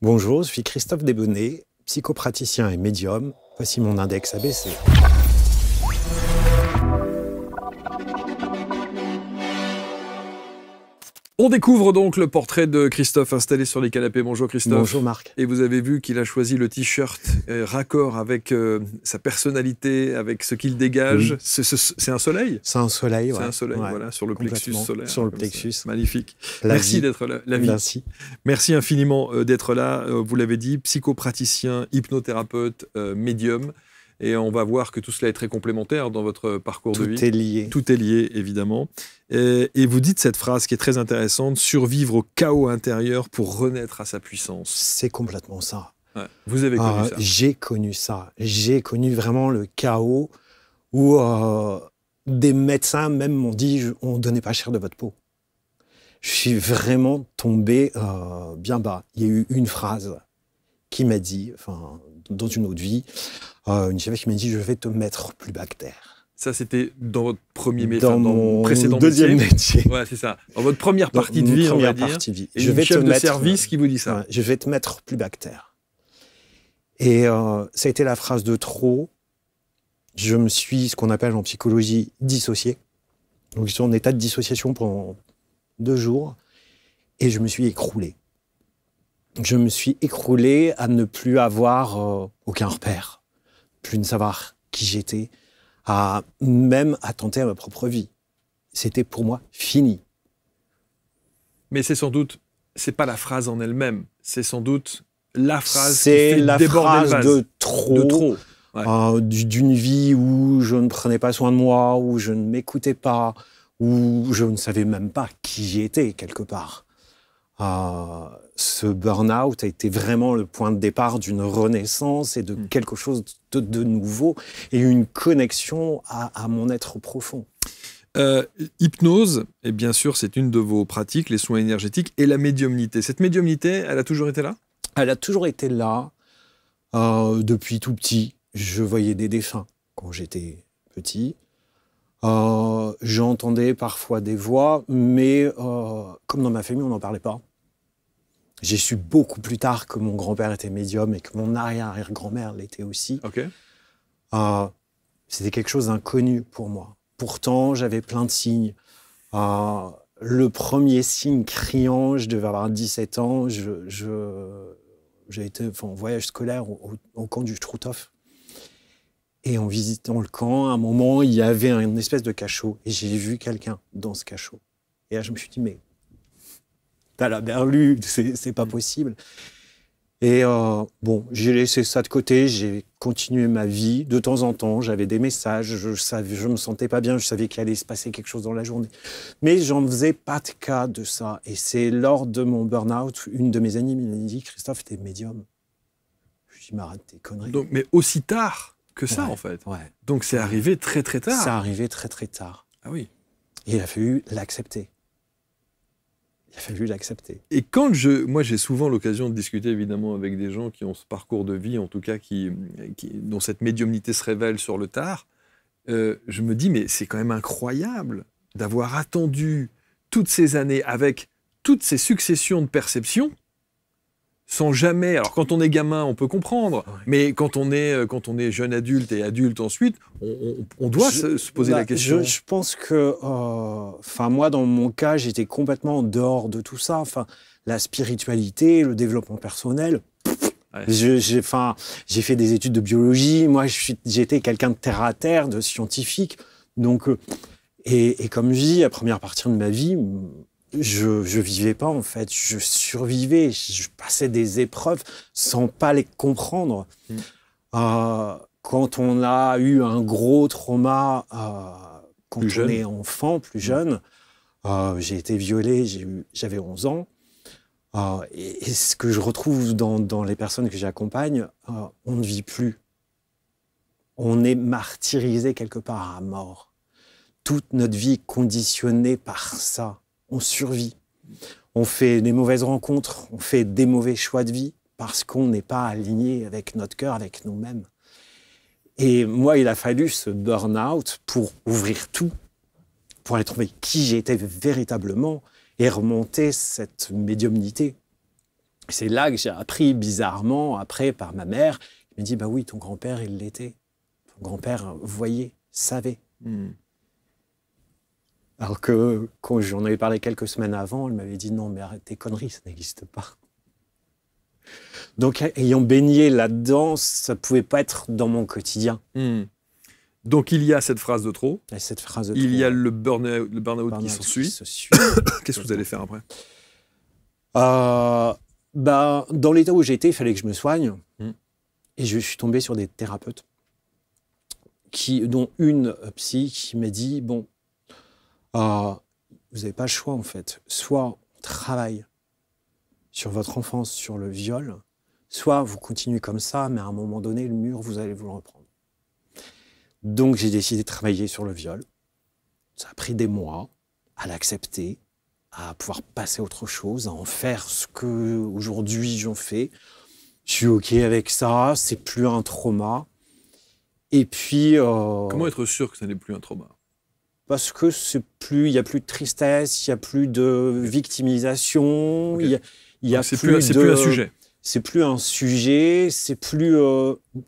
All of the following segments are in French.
Bonjour, je suis Christophe Desbonnets, psychopraticien et médium. Voici mon index ABC. On découvre donc le portrait de Christophe installé sur les canapés. Bonjour Christophe. Bonjour Marc. Et vous avez vu qu'il a choisi le t-shirt raccord avec sa personnalité, avec ce qu'il dégage. Oui. C'est un soleil. C'est un soleil, ouais. C'est un soleil, ouais, voilà, sur le plexus solaire. Sur le plexus. Ça. Magnifique. La Merci vie. d'être là. La vie. Merci. Merci infiniment d'être là. Vous l'avez dit, psychopraticien, hypnothérapeute, médium. Et on va voir que tout cela est très complémentaire dans votre parcours de vie. Tout est lié. Tout est lié, évidemment. Et vous dites cette phrase qui est très intéressante, survivre au chaos intérieur pour renaître à sa puissance. C'est complètement ça. Ouais. Vous avez connu ça. J'ai connu ça. J'ai connu vraiment le chaos où des médecins même m'ont dit on ne donnait pas cher de votre peau. Je suis vraiment tombé bien bas. Il y a eu une phrase qui m'a dit, enfin, dans une autre vie, une chef qui m'a dit « je vais te mettre plus bac terre ». Ça, c'était dans votre premier métier, dans mon précédent deuxième métier. Ouais, c'est ça. Dans votre première partie de vie, on va dire. Vie. Et je vais chef de service qui vous dit ça. Ouais, je vais te mettre plus bac terre. Et ça a été la phrase de trop. Je me suis, ce qu'on appelle en psychologie, dissocié. Donc, je suis en état de dissociation pendant 2 jours. Et je me suis écroulé. Je me suis écroulé à ne plus avoir aucun repère. Plus ne savoir qui j'étais, à même tenter ma propre vie. C'était pour moi fini. Mais c'est sans doute, c'est pas la phrase en elle-même, c'est sans doute la phrase c'est qui fait la déborder phrase le vase. de trop. Ouais. D'une vie où je ne prenais pas soin de moi, où je ne m'écoutais pas, où je ne savais même pas qui j'étais quelque part. Ce burn-out a été vraiment le point de départ d'une renaissance et de quelque chose de nouveau et une connexion à mon être profond. Hypnose, et bien sûr, c'est une de vos pratiques, les soins énergétiques et la médiumnité. Cette médiumnité, elle a toujours été là ? Elle a toujours été là. Depuis tout petit, je voyais des défunts quand j'étais petit. J'entendais parfois des voix, mais comme dans ma famille, on n'en parlait pas. J'ai su beaucoup plus tard que mon grand-père était médium et que mon arrière-arrière-grand-mère l'était aussi. Okay. C'était quelque chose d'inconnu pour moi. Pourtant, j'avais plein de signes. Le premier signe criant, je devais avoir 17 ans, j'ai été en voyage scolaire au camp du Struthof. Et en visitant le camp, à un moment, il y avait une espèce de cachot. Et j'ai vu quelqu'un dans ce cachot. Et là, je me suis dit, mais t'as la berlue, c'est pas possible. Et bon, j'ai laissé ça de côté, j'ai continué ma vie. De temps en temps, j'avais des messages, je me sentais pas bien, je savais qu'il allait se passer quelque chose dans la journée. Mais j'en faisais pas de cas de ça. Et c'est lors de mon burn-out, une de mes amies m'a dit, Christophe, t'es médium. Je lui ai dit, mais arrête tes conneries. Donc, mais aussi tard que ça, en fait. Ouais. Donc c'est arrivé très très tard. C'est arrivé très très tard. Ah oui. Et il a fallu l'accepter. Il a fallu l'accepter. Et quand moi j'ai souvent l'occasion de discuter évidemment avec des gens qui ont ce parcours de vie, en tout cas dont cette médiumnité se révèle sur le tard, je me dis mais c'est quand même incroyable d'avoir attendu toutes ces années avec toutes ces successions de perceptions sans jamais. Alors quand on est gamin, on peut comprendre, ouais. Mais quand on est jeune adulte et adulte ensuite, on doit se poser la question. Je pense que, moi dans mon cas, j'étais complètement en dehors de tout ça. La spiritualité, le développement personnel. Ouais. J'ai fait des études de biologie. Moi, j'étais quelqu'un de terre à terre, de scientifique. Donc, et comme je dis, la première partie de ma vie. Je vivais pas, en fait. Je survivais. Je passais des épreuves sans pas les comprendre. Quand on a eu un gros trauma, quand on est enfant, plus jeune, j'ai été violé, j'avais 11 ans. Et ce que je retrouve dans les personnes que j'accompagne, on ne vit plus. On est martyrisé quelque part à mort. Toute notre vie est conditionnée par ça. On survit. On fait des mauvaises rencontres, on fait des mauvais choix de vie parce qu'on n'est pas aligné avec notre cœur, avec nous-mêmes. Et moi, il a fallu ce burn-out pour ouvrir tout, pour aller trouver qui j'étais véritablement et remonter cette médiumnité. C'est là que j'ai appris bizarrement, après, par ma mère, qui m'a dit, bah oui, ton grand-père, il l'était. Ton grand-père voyait, savait. Alors que quand j'en avais parlé quelques semaines avant, elle m'avait dit, non, mais arrête tes conneries, ça n'existe pas. Donc, ayant baigné là-dedans, ça ne pouvait pas être dans mon quotidien. Donc, il y a cette phrase de trop. Et cette phrase de il trop, y a le burn-out qui s'ensuit. Qu'est-ce que vous allez faire après? Dans l'état où j'étais, il fallait que je me soigne. Et je suis tombé sur des thérapeutes, dont une psy qui m'a dit, bon, vous n'avez pas le choix en fait. Soit on travaille sur votre enfance, sur le viol, soit vous continuez comme ça, mais à un moment donné, le mur, vous allez vous le reprendre. Donc j'ai décidé de travailler sur le viol. Ça a pris des mois à l'accepter, à pouvoir passer à autre chose, à en faire ce qu'aujourd'hui j'en fais. Je suis OK avec ça, c'est plus un trauma. Et puis... Comment être sûr que ça n'est plus un trauma? Parce que il n'y a plus de tristesse, il n'y a plus de victimisation, Okay. C'est plus un sujet. C'est plus un sujet, il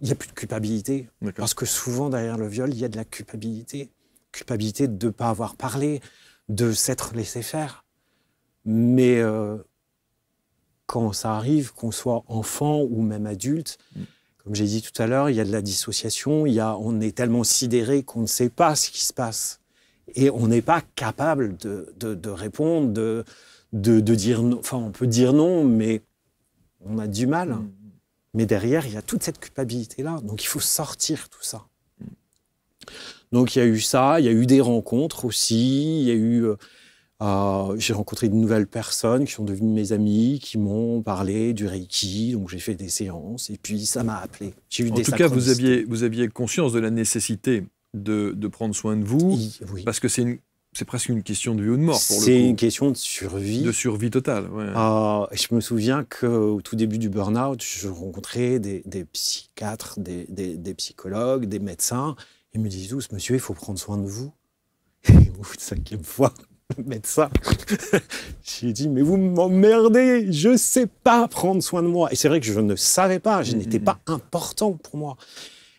n'y a plus de culpabilité. Parce que souvent, derrière le viol, il y a de la culpabilité. Culpabilité de ne pas avoir parlé, de s'être laissé faire. Mais quand ça arrive, qu'on soit enfant ou même adulte, comme j'ai dit tout à l'heure, il y a de la dissociation, on est tellement sidéré qu'on ne sait pas ce qui se passe. Et on n'est pas capable de répondre, de dire non. Enfin, on peut dire non, mais on a du mal. Mais derrière, il y a toute cette culpabilité-là. Donc, il faut sortir tout ça. Donc, il y a eu ça. Il y a eu des rencontres aussi. Il y a eu... j'ai rencontré de nouvelles personnes qui sont devenues mes amies, qui m'ont parlé du Reiki. Donc, j'ai fait des séances. Et puis, ça m'a appelé. J'ai eu en tout cas, vous aviez conscience de la nécessité de prendre soin de vous, oui. Parce que c'est presque une question de vie ou de mort, pour le coup. C'est une question de survie. De survie totale, ouais. Je me souviens qu'au tout début du burn-out, je rencontrais des psychiatres, des psychologues, des médecins. Ils me disaient tous, monsieur, il faut prendre soin de vous. Et au bout de 5e fois, le médecin, j'ai dit, mais vous m'emmerdez, je ne sais pas prendre soin de moi. Et c'est vrai que je ne savais pas, je n'étais pas important pour moi.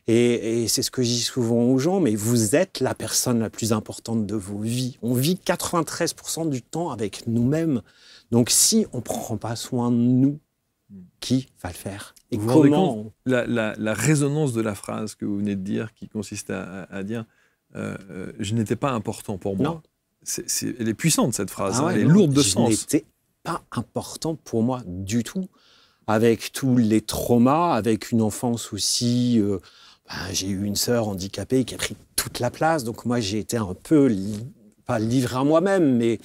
Et c'est ce que je dis souvent aux gens, mais vous êtes la personne la plus importante de vos vies. On vit 93% du temps avec nous-mêmes. Donc si on ne prend pas soin de nous, qui va le faire? Et vous comment la résonance de la phrase que vous venez de dire, qui consiste à dire je n'étais pas important pour moi. Elle est puissante, cette phrase. Elle est lourde de sens. Je n'étais pas important pour moi du tout. Avec tous les traumas, avec une enfance aussi... j'ai eu une sœur handicapée qui a pris toute la place. Donc moi, j'ai été un peu, pas livré à moi-même, mais...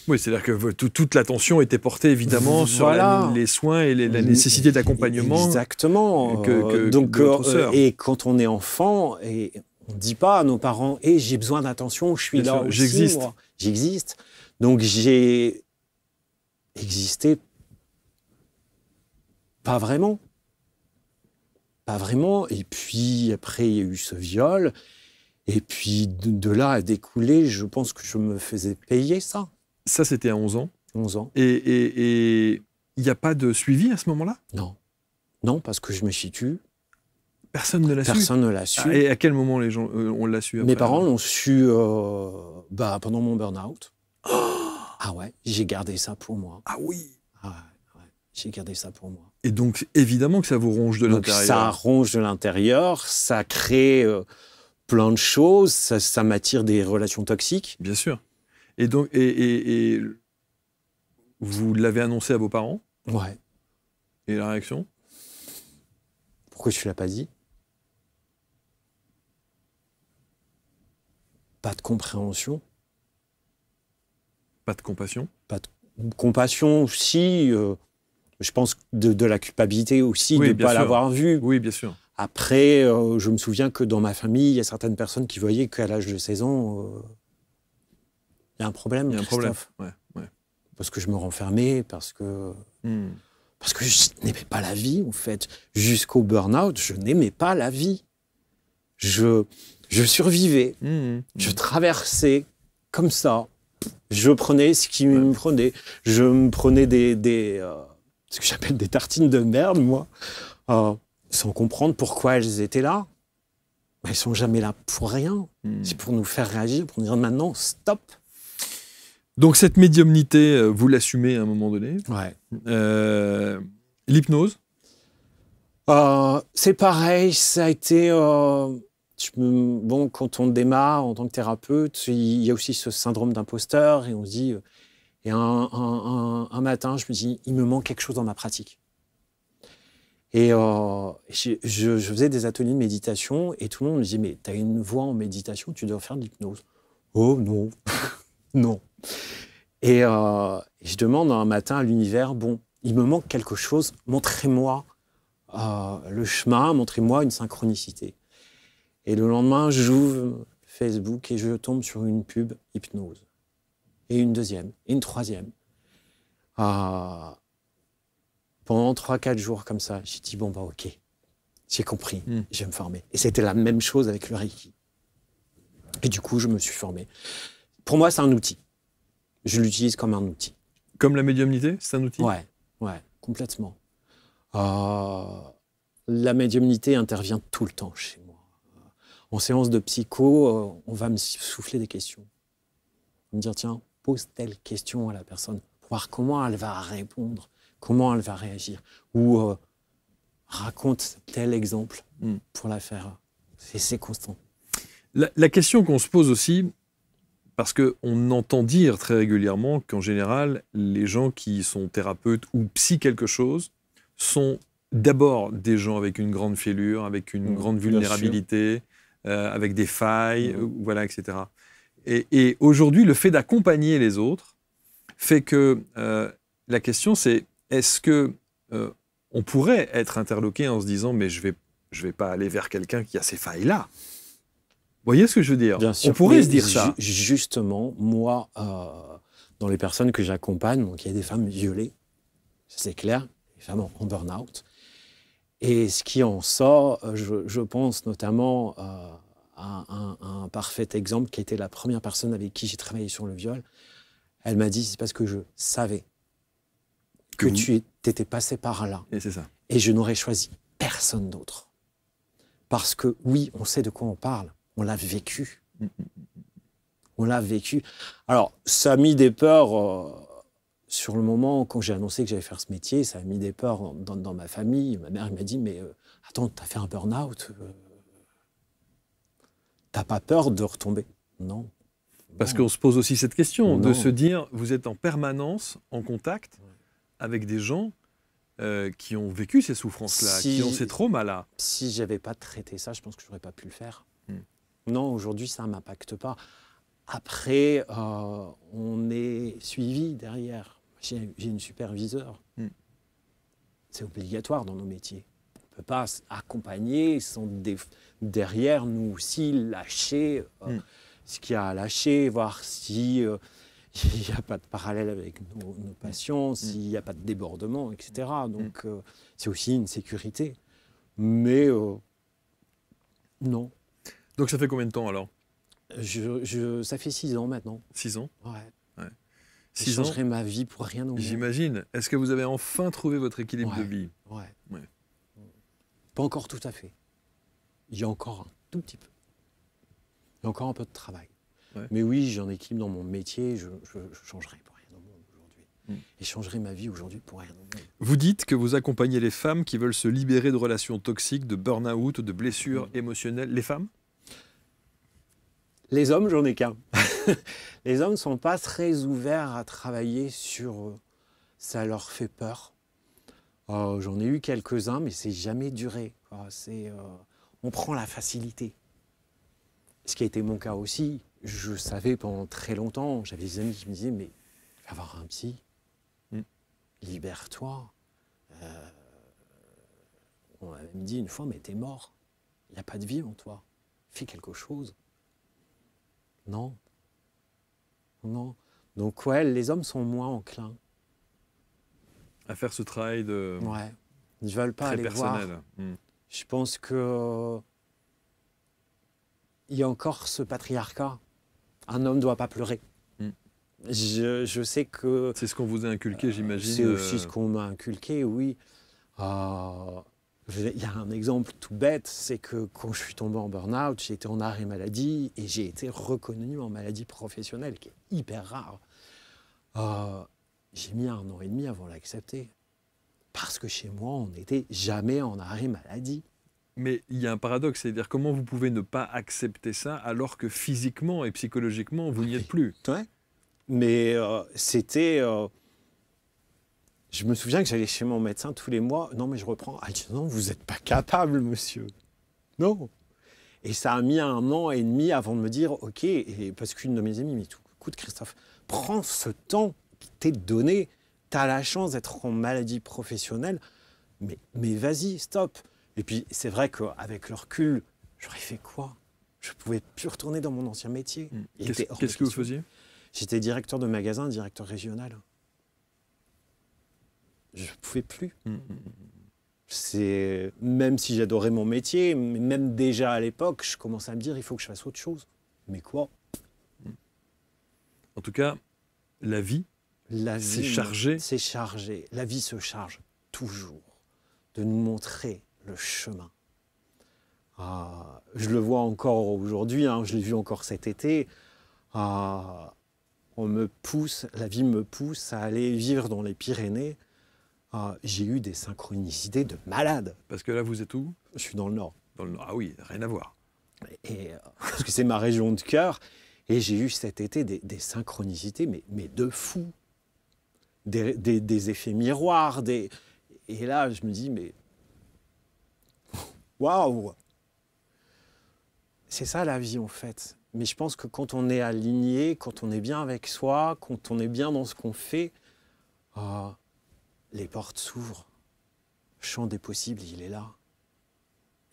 Oui, c'est-à-dire que toute l'attention était portée, évidemment, sur les soins et la nécessité d'accompagnement. Exactement. Et quand on est enfant, et on ne dit pas à nos parents, j'ai besoin d'attention, je suis là aussi, j'existe. J'existe. Donc j'ai existé pas vraiment. Pas vraiment. Et puis, après, il y a eu ce viol. Et puis, de là a découlé, je pense que je me faisais payer ça. Ça, c'était à 11 ans 11 ans. Et il n'y a pas de suivi à ce moment-là? Non. Non, parce que je me situe. Personne ne l'a su? Personne ne l'a su. Et à quel moment les gens on l'a su après? Mes parents l'ont su pendant mon burn-out. Ah ouais, j'ai gardé ça pour moi. Ah oui. J'ai gardé ça pour moi. Et donc, évidemment que ça vous ronge de l'intérieur. Ça ronge de l'intérieur, ça crée plein de choses, ça m'attire des relations toxiques. Bien sûr. Et donc, et vous l'avez annoncé à vos parents? Ouais. Et la réaction? Pourquoi tu ne l'as pas dit? Pas de compréhension. Pas de compassion? Pas de compassion aussi... je pense de la culpabilité aussi de ne pas l'avoir vu. Oui, bien sûr. Après, je me souviens que dans ma famille, il y a certaines personnes qui voyaient qu'à l'âge de 16 ans, il y a un problème, Christophe. Ouais. Parce que je me renfermais, parce que je n'aimais pas la vie, en fait. Jusqu'au burn-out, je n'aimais pas la vie. Je survivais. Je traversais comme ça. Je prenais ce qui me prenait. Je me prenais des ce que j'appelle des tartines de merde, moi, sans comprendre pourquoi elles étaient là. Elles sont jamais là pour rien. C'est pour nous faire réagir, pour nous dire maintenant, stop. Donc cette médiumnité, vous l'assumez à un moment donné. Ouais. L'hypnose? C'est pareil, ça a été... bon, quand on démarre en tant que thérapeute, il y a aussi ce syndrome d'imposteur et on se dit... Et un matin, je me dis, il me manque quelque chose dans ma pratique. Et je faisais des ateliers de méditation et tout le monde me disait, mais tu as une voix en méditation, tu dois faire de l'hypnose. Oh non, non. Et je demande un matin à l'univers, bon, il me manque quelque chose, montrez-moi le chemin, montrez-moi une synchronicité. Et le lendemain, j'ouvre Facebook et je tombe sur une pub hypnose. Et une deuxième, et une troisième. Pendant 3-4 jours comme ça, j'ai dit, bon, bah ok, j'ai compris, je vais me former. Et c'était la même chose avec le Reiki. Et du coup, je me suis formé. Pour moi, c'est un outil. Je l'utilise comme un outil. Comme la médiumnité, c'est un outil? Ouais, complètement. La médiumnité intervient tout le temps chez moi. En séance de psycho, on va me souffler des questions. On va me dire, tiens, pose telle question à la personne pour voir comment elle va répondre, comment elle va réagir. Ou raconte tel exemple pour la faire. C'est constant. La question qu'on se pose aussi, parce qu'on entend dire très régulièrement qu'en général, les gens qui sont thérapeutes ou psy quelque chose sont d'abord des gens avec une grande fêlure, avec une grande vulnérabilité, avec des failles, voilà, etc. Et aujourd'hui, le fait d'accompagner les autres fait que la question c'est, est-ce que on pourrait être interloqué en se disant mais je vais pas aller vers quelqu'un qui a ces failles-là. Vous voyez ce que je veux dire? Bien sûr. On pourrait se dire ça. Justement, moi, dans les personnes que j'accompagne, donc il y a des femmes violées, c'est clair, des femmes en burn-out. Et ce qui en sort, je pense notamment un parfait exemple qui était la première personne avec qui j'ai travaillé sur le viol. Elle m'a dit, c'est parce que je savais que tu étais passé par là. Et c'est ça. Et je n'aurais choisi personne d'autre. Parce que oui, on sait de quoi on parle. On l'a vécu. On l'a vécu. Alors, ça a mis des peurs sur le moment, quand j'ai annoncé que j'allais faire ce métier, ça a mis des peurs dans ma famille. Ma mère m'a dit, mais attends, t'as fait un burn-out t'as pas peur de retomber? Non. Parce qu'on se pose aussi cette question, de se dire, vous êtes en permanence en contact avec des gens qui ont vécu ces souffrances-là, qui ont ces traumas-là. Si j'avais pas traité ça, je pense que j'aurais pas pu le faire. Non, aujourd'hui, ça ne m'impacte pas. Après, on est suivi derrière. J'ai une superviseure. C'est obligatoire dans nos métiers. On ne peut pas accompagner sans derrière nous aussi lâcher ce qu'il y a à lâcher, voir si il n'y a pas de parallèle avec nos patients, s'il n'y a pas de débordement, etc. Donc, c'est aussi une sécurité. Mais non. Donc, ça fait combien de temps alors? Ça fait 6 ans maintenant. 6 ans? Ouais. 6 ans. Je changerai ma vie pour rien au monde. J'imagine. Est-ce que vous avez enfin trouvé votre équilibre de vie? Ouais. Pas encore tout à fait. Il y a encore un tout petit peu. Il y a encore un peu de travail. Mais oui, j'ai un équilibre dans mon métier. Je changerai pour rien au monde aujourd'hui. Et je changerai ma vie aujourd'hui pour rien au monde. Vous dites que vous accompagnez les femmes qui veulent se libérer de relations toxiques, de burn-out, de blessures émotionnelles. Les femmes? Les hommes, j'en ai qu'un. Les hommes ne sont pas très ouverts à travailler sur ça leur fait peur. J'en ai eu quelques-uns, mais c'est jamais duré. On prend la facilité. Ce qui a été mon cas aussi. Je savais pendant très longtemps, j'avais des amis qui me disaient, mais va voir un psy, libère-toi. On m'avait dit une fois, mais t'es mort. Il n'y a pas de vie en toi. Fais quelque chose. Non. Donc les hommes sont moins enclins. À faire ce travail de... Ouais. Ils ne veulent pas aller personnel. voir. Je pense que il y a encore ce patriarcat. Un homme ne doit pas pleurer. Je sais que C'est ce qu'on vous a inculqué, j'imagine. c'est aussi ce qu'on m'a inculqué, oui. Euh, Il y a un exemple tout bête, c'est que quand je suis tombé en burn-out, j'ai été en arrêt maladie et j'ai été reconnu en maladie professionnelle, qui est hyper rare. J'ai mis 1 an et demi avant de l'accepter. Parce que chez moi, on n'était jamais en arrêt maladie. Mais il y a un paradoxe, c'est-à-dire comment vous pouvez ne pas accepter ça alors que physiquement et psychologiquement, vous n'y êtes plus. Ouais. Mais c'était... je me souviens que j'allais chez mon médecin tous les mois. Non, mais je reprends. Ah, il dit, non, vous n'êtes pas capable, monsieur. Non. Et ça a mis 1 an et demi avant de me dire, OK, et parce qu'une de mes amies m'a dit, écoute, Christophe, prends ce temps qui t'est donné. Tu as la chance d'être en maladie professionnelle, mais vas-y, stop. Et puis, c'est vrai qu'avec le recul, j'aurais fait quoi? Je ne pouvais plus retourner dans mon ancien métier. Qu'est-ce que vous faisiez? J'étais directeur de magasin, directeur régional. Je ne pouvais plus. Même si j'adorais mon métier, mais même déjà à l'époque, je commençais à me dire, il faut que je fasse autre chose. Mais quoi? En tout cas, la vie, c'est chargé. C'est chargé. La vie se charge toujours de nous montrer le chemin. Je le vois encore aujourd'hui, je l'ai vu encore cet été. La vie me pousse à aller vivre dans les Pyrénées. J'ai eu des synchronicités de malade. Parce que là, vous êtes où? Je suis dans le Nord. Dans le Nord. Ah oui, rien à voir. Parce que c'est ma région de cœur. Et j'ai eu cet été des synchronicités, mais de fou. Des effets miroirs. Et là, je me dis, mais... Waouh! C'est ça la vie, en fait. Mais je pense que quand on est aligné, quand on est bien avec soi, quand on est bien dans ce qu'on fait, les portes s'ouvrent. Le champ des possibles, il est là.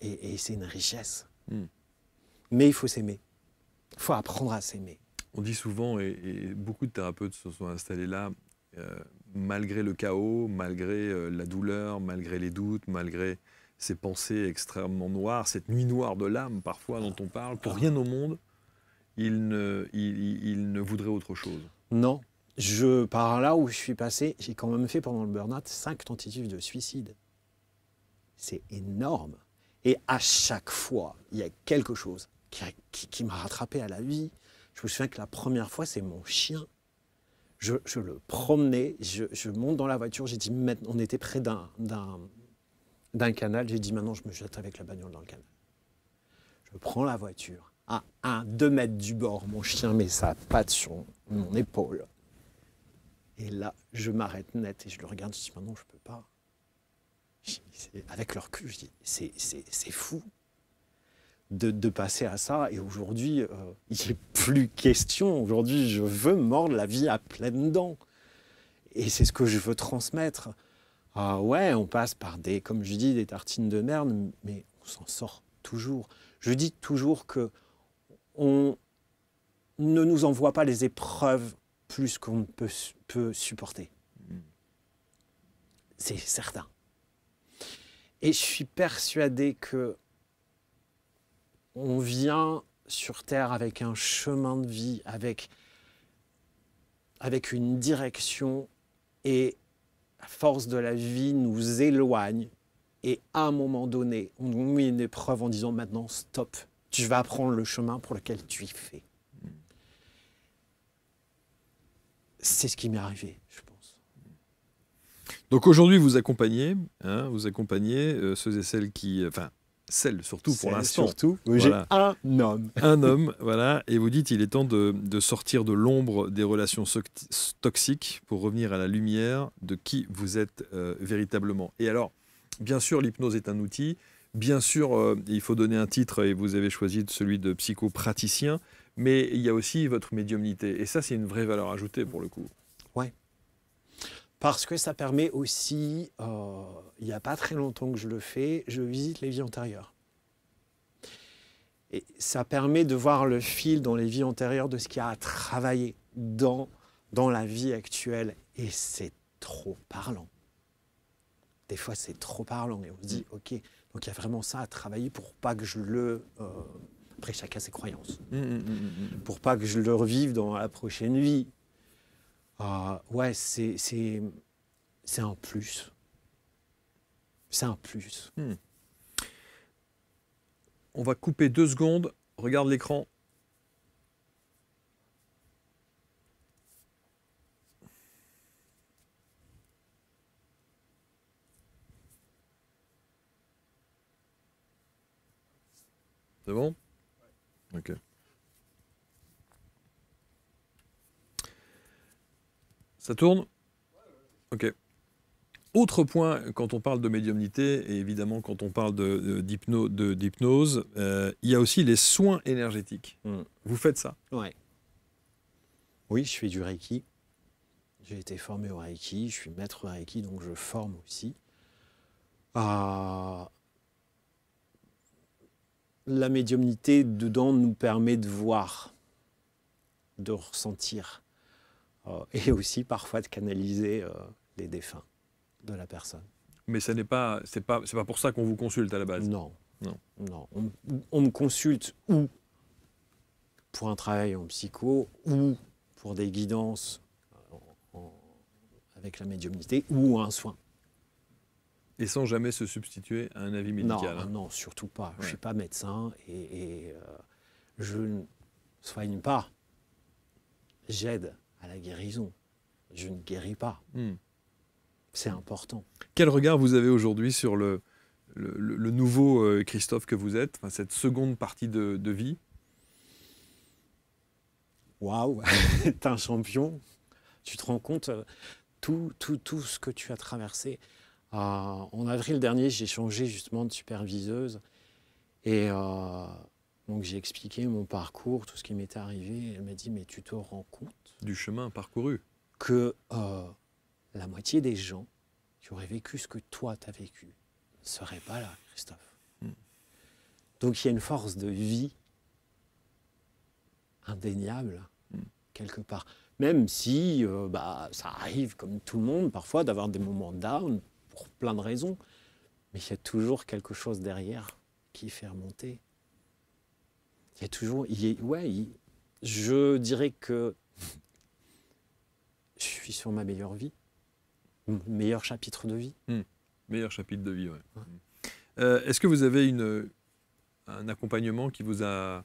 Et c'est une richesse. Mais il faut s'aimer. Il faut apprendre à s'aimer. On dit souvent, et beaucoup de thérapeutes se sont installés là, malgré le chaos, malgré la douleur, malgré les doutes, malgré ces pensées extrêmement noires, cette nuit noire de l'âme parfois dont on parle, pour rien au monde, il ne voudrait autre chose. Non. Par là où je suis passé, j'ai quand même fait pendant le burn-out 5 tentatives de suicide. C'est énorme. Et à chaque fois, il y a quelque chose qui m'a rattrapé à la vie. Je me souviens que la première fois, c'est mon chien. Je le promenais, je monte dans la voiture, j'ai dit, on était près d'un canal, j'ai dit, maintenant je me jette avec la bagnole dans le canal. Je prends la voiture, à 2 mètres du bord, mon chien met sa patte sur mon épaule. Et là, je m'arrête net et je le regarde, je dis, maintenant je ne peux pas. Avec le recul, je dis, c'est fou de passer à ça. Et aujourd'hui, il n'est plus question. Aujourd'hui, je veux mordre la vie à pleines dents. Et c'est ce que je veux transmettre. Ouais, on passe par comme je dis, des tartines de merde, mais on s'en sort toujours. Je dis toujours que on ne nous envoie pas les épreuves plus qu'on peut supporter. C'est certain. Et je suis persuadé que on vient sur Terre avec un chemin de vie, avec une direction, et la force de la vie nous éloigne. Et à un moment donné, on nous met une épreuve en disant maintenant, stop, tu vas prendre le chemin pour lequel tu y fais. C'est ce qui m'est arrivé, je pense. Donc aujourd'hui, vous accompagnez, ceux et celles qui... Enfin, celles surtout pour l'instant. Surtout, voilà. J'ai un homme. Un homme, voilà. Et vous dites, il est temps de sortir de l'ombre des relations toxiques pour revenir à la lumière de qui vous êtes véritablement. Et alors, bien sûr, l'hypnose est un outil. Bien sûr, il faut donner un titre et vous avez choisi celui de psychopraticien. Mais il y a aussi votre médiumnité. Et ça, c'est une vraie valeur ajoutée pour le coup. Ouais. Parce que ça permet aussi, il n'y a pas très longtemps que je le fais, je visite les vies antérieures. Et ça permet de voir le fil dans les vies antérieures de ce qu'il y a à travailler dans la vie actuelle. Et c'est trop parlant. Des fois, c'est trop parlant. Et on se dit, OK, donc il y a vraiment ça à travailler pour pas que je le... Après, chacun ses croyances. Pour pas que je le revive dans la prochaine vie. Ouais, c'est un plus. C'est un plus. On va couper 2 secondes. Regarde l'écran. C'est bon? Ok. Ça tourne? Ok. Autre point, quand on parle de médiumnité, et évidemment quand on parle d'hypnose, il y a aussi les soins énergétiques. Vous faites ça? Ouais. Oui, je fais du Reiki. J'ai été formé au Reiki, je suis maître Reiki, donc je forme aussi. La médiumnité, dedans, nous permet de voir, de ressentir, et aussi parfois de canaliser les défunts de la personne. Mais c'est pas pour ça qu'on vous consulte à la base? Non. Non. Non. On me consulte ou pour un travail en psycho, ou pour des guidances avec la médiumnité, ou un soin. Et sans jamais se substituer à un avis médical? Non, non, surtout pas. Ouais. Je ne suis pas médecin et je ne soigne pas. J'aide à la guérison. Je ne guéris pas. C'est important. Quel regard vous avez aujourd'hui sur le nouveau Christophe que vous êtes, enfin, cette seconde partie de vie? Waouh, t'es un champion. Tu te rends compte tout ce que tu as traversé. En avril dernier, j'ai changé justement de superviseuse et donc j'ai expliqué mon parcours, tout ce qui m'était arrivé. Elle m'a dit, mais tu te rends compte du chemin parcouru que la moitié des gens qui auraient vécu ce que toi t'as vécu ne seraient pas là, Christophe. Donc il y a une force de vie indéniable quelque part. Même si ça arrive comme tout le monde parfois d'avoir des moments down pour plein de raisons, mais il y a toujours quelque chose derrière qui fait remonter. Il y a toujours, je dirais que je suis sur ma meilleure vie, meilleur chapitre de vie. Meilleur chapitre de vie, ouais. Est-ce que vous avez un accompagnement qui vous a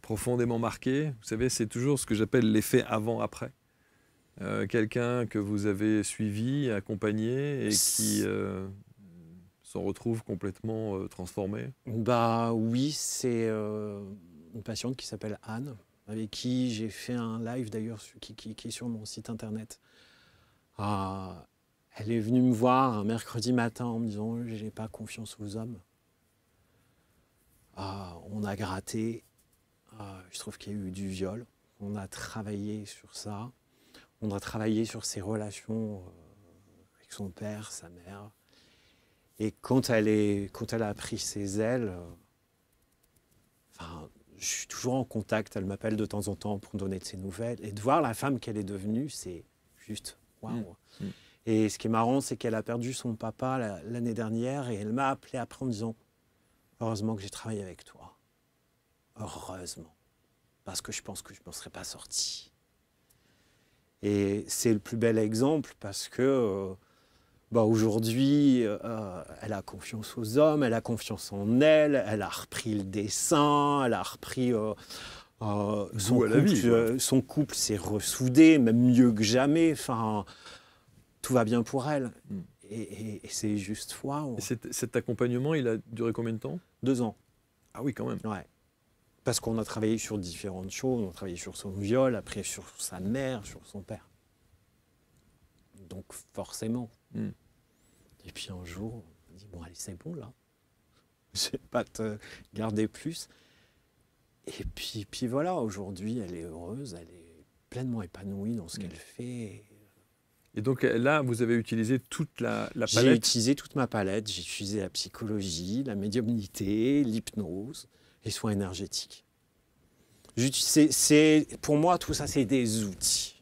profondément marqué? Vous savez, c'est toujours ce que j'appelle l'effet avant-après. Quelqu'un que vous avez suivi, accompagné et qui s'en retrouve complètement transformé? Oui, c'est une patiente qui s'appelle Anne, avec qui j'ai fait un live d'ailleurs qui est sur mon site internet. Elle est venue me voir un mercredi matin en me disant « j'ai pas confiance aux hommes ». On a gratté, je trouve qu'il y a eu du viol, on a travaillé sur ça, on a travaillé sur ses relations avec son père, sa mère. Et quand elle a pris ses ailes, je suis toujours en contact, elle m'appelle de temps en temps pour me donner de ses nouvelles. Et de voir la femme qu'elle est devenue, c'est juste waouh. Et ce qui est marrant, c'est qu'elle a perdu son papa l'année dernière et elle m'a appelé après en me disant « Heureusement que j'ai travaillé avec toi. Heureusement. Parce que je pense que je ne m'en serais pas sorti. » Et c'est le plus bel exemple parce que aujourd'hui, elle a confiance aux hommes, elle a confiance en elle, elle a repris le dessin, elle a repris son couple s'est ressoudé, même mieux que jamais. Enfin, tout va bien pour elle. Et c'est juste waouh. Et cet accompagnement, il a duré combien de temps? 2 ans. Ah oui, quand même. Ouais. Parce qu'on a travaillé sur différentes choses. On a travaillé sur son viol, après sur sa mère, sur son père. Donc forcément. Et puis un jour, on me dit, bon allez, c'est bon là. Je vais pas te garder plus. Et puis voilà, aujourd'hui, elle est heureuse, elle est pleinement épanouie dans ce qu'elle fait. Et donc là, vous avez utilisé toute la palette? J'ai utilisé toute ma palette. J'ai utilisé la psychologie, la médiumnité, l'hypnose, les soins énergétiques. Pour moi, tout ça, c'est des outils.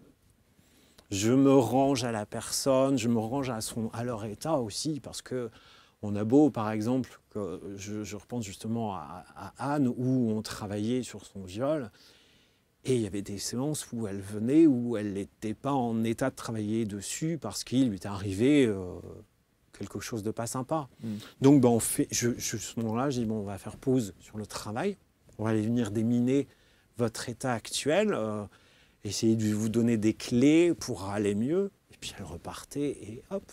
Je me range à la personne, je me range à leur état aussi, parce qu'on a beau, par exemple, je repense justement à Anne, où on travaillait sur son viol, Et il y avait des séances où elle venait, où elle n'était pas en état de travailler dessus parce qu'il lui était arrivé quelque chose de pas sympa. Donc ben, ce moment-là, je dis, bon, on va faire pause sur le travail, on va aller venir déminer votre état actuel, essayer de vous donner des clés pour aller mieux. Et puis elle repartait et hop.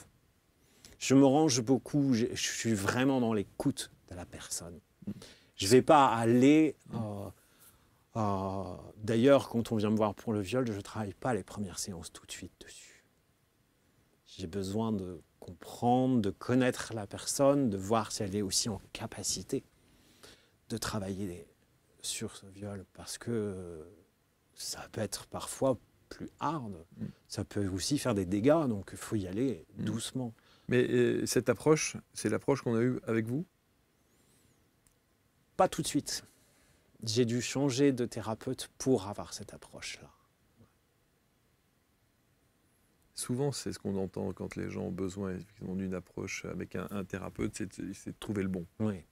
Je me range beaucoup, je suis vraiment dans l'écoute de la personne. Je ne vais pas aller... D'ailleurs, quand on vient me voir pour le viol, je ne travaille pas les premières séances tout de suite dessus. J'ai besoin de comprendre, de connaître la personne, de voir si elle est aussi en capacité de travailler sur ce viol, parce que ça peut être parfois plus hard, ça peut aussi faire des dégâts, donc il faut y aller doucement. Mais cette approche, c'est l'approche qu'on a eue avec vous? Pas tout de suite. J'ai dû changer de thérapeute pour avoir cette approche-là. Souvent, c'est ce qu'on entend quand les gens ont besoin d'une approche avec un thérapeute, c'est de trouver le bon. Oui.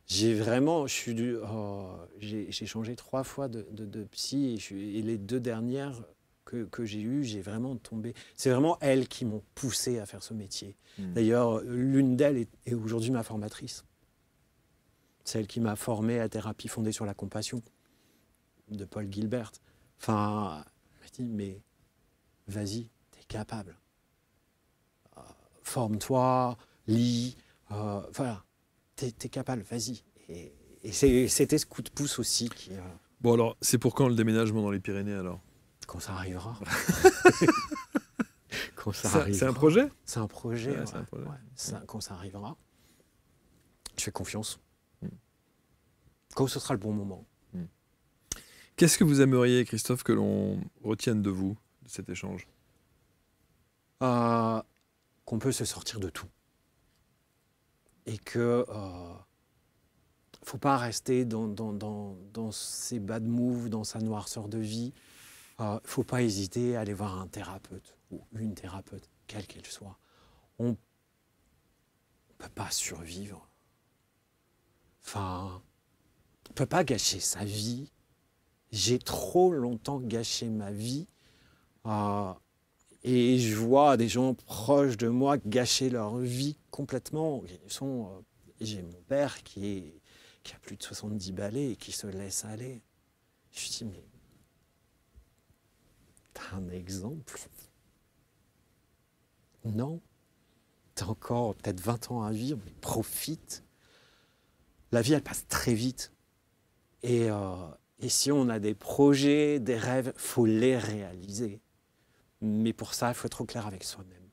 J'ai vraiment, j'ai changé 3 fois de psy et les 2 dernières que j'ai eues, j'ai vraiment tombé. C'est vraiment elles qui m'ont poussé à faire ce métier. D'ailleurs, l'une d'elles est aujourd'hui ma formatrice. Celle qui m'a formé à thérapie fondée sur la compassion de Paul Gilbert. Enfin, je me dis, mais vas-y, t'es capable. Forme-toi, lis, voilà, t'es capable, vas-y. Et c'était ce coup de pouce aussi qui... Bon alors, c'est pour quand le déménagement dans les Pyrénées alors? Quand ça arrivera. C'est un projet? C'est un projet, c'est un projet. Ouais. Quand ça arrivera, je fais confiance. Quand ce sera le bon moment. Qu'est-ce que vous aimeriez, Christophe, que l'on retienne de vous, de cet échange? Qu'on peut se sortir de tout. Et que faut pas rester dans ses bad moves, dans sa noirceur de vie. Faut pas hésiter à aller voir un thérapeute ou une thérapeute, quelle qu'elle soit. On ne peut pas survivre. Enfin, on ne peut pas gâcher sa vie. J'ai trop longtemps gâché ma vie. Et je vois des gens proches de moi gâcher leur vie complètement. J'ai mon père qui a plus de 70 balais et qui se laisse aller. Je me dis, mais t'as un exemple? Non. T'as encore peut-être 20 ans à vivre, mais profite. La vie, elle passe très vite. Et si on a des projets, des rêves, il faut les réaliser. Mais pour ça, il faut être au clair avec soi-même.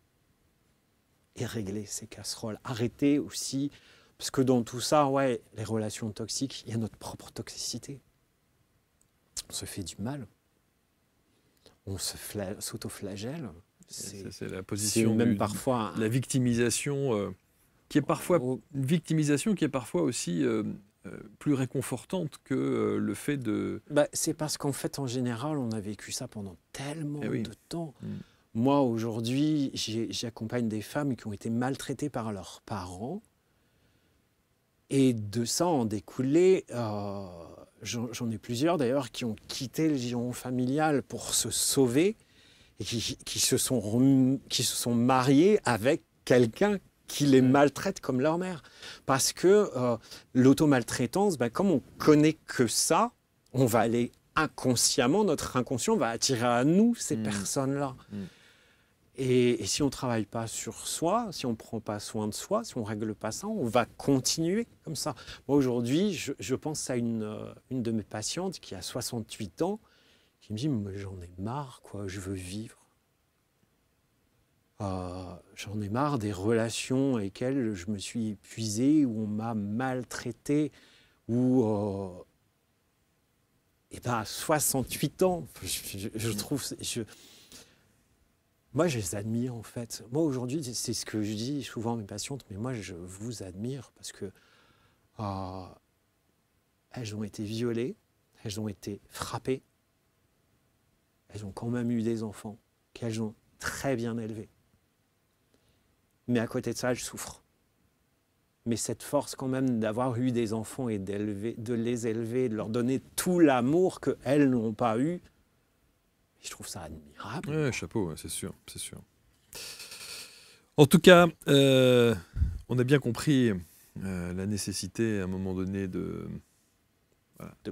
Et régler ses casseroles. Arrêter aussi, parce que dans tout ça, ouais, les relations toxiques, il y a notre propre toxicité. On se fait du mal. On s'auto-flagelle. C'est la position même parfois la victimisation, qui est parfois une victimisation qui est parfois aussi plus réconfortante que le fait de... c'est parce qu'en fait, en général, on a vécu ça pendant tellement de temps. Moi, aujourd'hui, j'accompagne des femmes qui ont été maltraitées par leurs parents. Et de ça en découlé, j'en ai plusieurs d'ailleurs qui ont quitté le giron familial pour se sauver et qui se sont mariés avec quelqu'un qui les maltraite comme leur mère. Parce que l'automaltraitance, comme on connaît que ça, on va aller inconsciemment, notre inconscient va attirer à nous ces personnes-là. Et si on ne travaille pas sur soi, si on ne prend pas soin de soi, si on ne règle pas ça, on va continuer comme ça. Moi, aujourd'hui, je pense à une de mes patientes qui a 68 ans, qui me dit « j'en ai marre, quoi, je veux vivre ». J'en ai marre des relations avec lesquelles je me suis épuisé, où on m'a maltraité, où... à 68 ans, je trouve... Moi, je les admire, en fait. Moi, aujourd'hui, c'est ce que je dis souvent à mes patientes, mais moi, je vous admire parce que elles ont été violées, elles ont été frappées, elles ont quand même eu des enfants qu'elles ont très bien élevés. Mais à côté de ça, elles souffrent. mais cette force quand même d'avoir eu des enfants et de les élever, de leur donner tout l'amour qu'elles n'ont pas eu, je trouve ça admirable. Ouais, chapeau, ouais, c'est sûr, c'est sûr. En tout cas, on a bien compris la nécessité à un moment donné de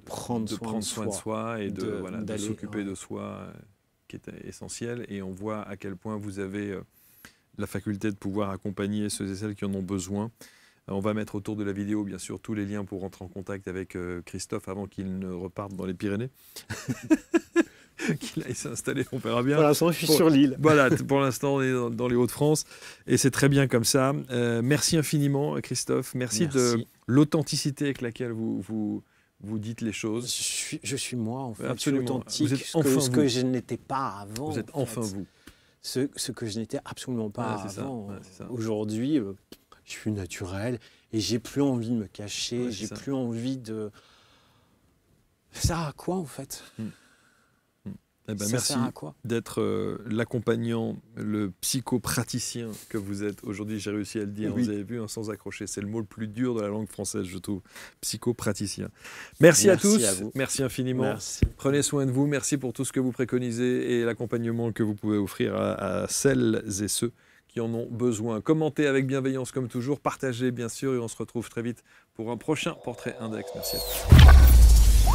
prendre soin de soi et de s'occuper de soi, qui est essentiel. Et on voit à quel point vous avez la faculté de pouvoir accompagner ceux et celles qui en ont besoin. On va mettre autour de la vidéo, bien sûr, tous les liens pour rentrer en contact avec Christophe avant qu'il ne reparte dans les Pyrénées. Qu'il aille s'installer, on verra bien. Pour l'instant, je suis sur l'île. Voilà, pour l'instant, on est dans les Hauts-de-France et c'est très bien comme ça. Merci infiniment, Christophe. Merci de l'authenticité avec laquelle vous dites les choses. Je suis moi, en fait. Absolument. Je suis authentique, vous êtes enfin ce que je n'étais pas avant. Vous êtes enfin vous. Ce que je n'étais absolument pas avant. Aujourd'hui, je suis naturel et j'ai plus envie de me cacher, j'ai plus envie de... Ça sert à quoi, en fait? Eh ben, merci d'être l'accompagnant, le psychopraticien que vous êtes. Aujourd'hui, j'ai réussi à le dire, vous avez vu, sans accrocher. C'est le mot le plus dur de la langue française, je trouve. Psychopraticien. Merci à tous. Merci infiniment. Merci. Prenez soin de vous. Merci pour tout ce que vous préconisez et l'accompagnement que vous pouvez offrir à celles et ceux qui en ont besoin. Commentez avec bienveillance comme toujours. Partagez, bien sûr. Et on se retrouve très vite pour un prochain Portrait Index. Merci à tous.